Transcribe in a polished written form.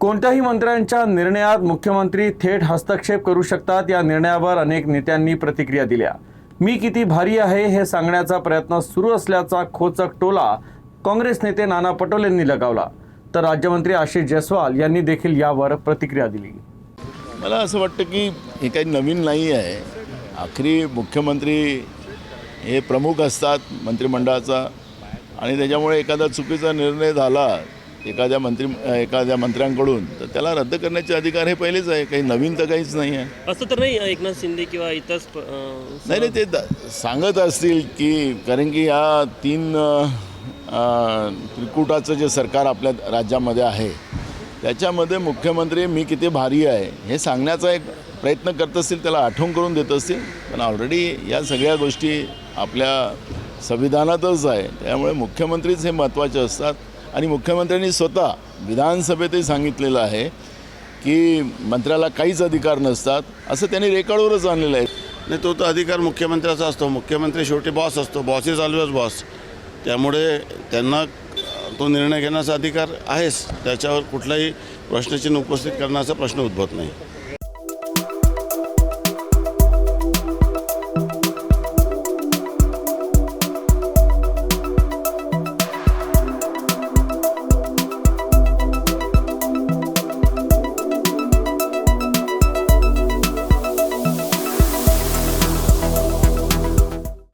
कोणत्याही मंत्र्यांच्या निर्णयात मुख्यमंत्री थेट हस्तक्षेप करू शकतात। या निर्णयावर अनेक नेत्यांनी प्रतिक्रिया दिल्या। मी किती भारी आहे हे सांगण्याचा प्रयत्न सुरू असल्याचा खोचक टोला काँग्रेस नेते नाना पटोलेंनी लगावला, तर राज्यमंत्री आशिष जयस्वाल यांनी देखील यावर प्रतिक्रिया दिली। मला असं वाटतं की हे काही नवीन नाही आहे। आखरी मुख्यमंत्री हे प्रमुख असतात मंत्रिमंडळाचा, आणि त्याच्यामुळे एखादा चुकीचा निर्णय झाला एखाद्या मंत्र्यांकडून तर त्याला रद्द करण्याचे अधिकार हे पहिलेच आहे। काही नवीन तर काहीच नाही आहे। असं तर नाही एकनाथ शिंदे किंवा इतर नाही ते सांगत असतील की, कारण की या तीन त्रिकुटाचं जे सरकार आपल्या राज्यामध्ये आहे त्याच्यामध्ये मुख्यमंत्री मी किती भारी आहे हे सांगण्याचा एक प्रयत्न करत असतील, त्याला आठवण करून देत असतील। पण ऑलरेडी या सगळ्या गोष्टी आपल्या संविधानातच आहे, त्यामुळे मुख्यमंत्रीच हे महत्त्वाचे असतात। आणि मुख्यमंत्र्यांनी स्वतः विधानसभेतही सांगितलेलं आहे की मंत्र्याला काहीच अधिकार नसतात, असं त्यांनी रेकॉर्डवरच आणलेलं आहे। नाही, तो अधिकार मुख्यमंत्र्याचा असतो। मुख्यमंत्री शेवटी बॉस असतो, बॉस इज ऑलवेज बॉस। त्यामुळे त्यांना तो निर्णय घेण्याचा अधिकार आहेच, त्याच्यावर कुठलाही प्रश्नचिन्ह उपस्थित करण्याचा प्रश्न उद्भवत नाही।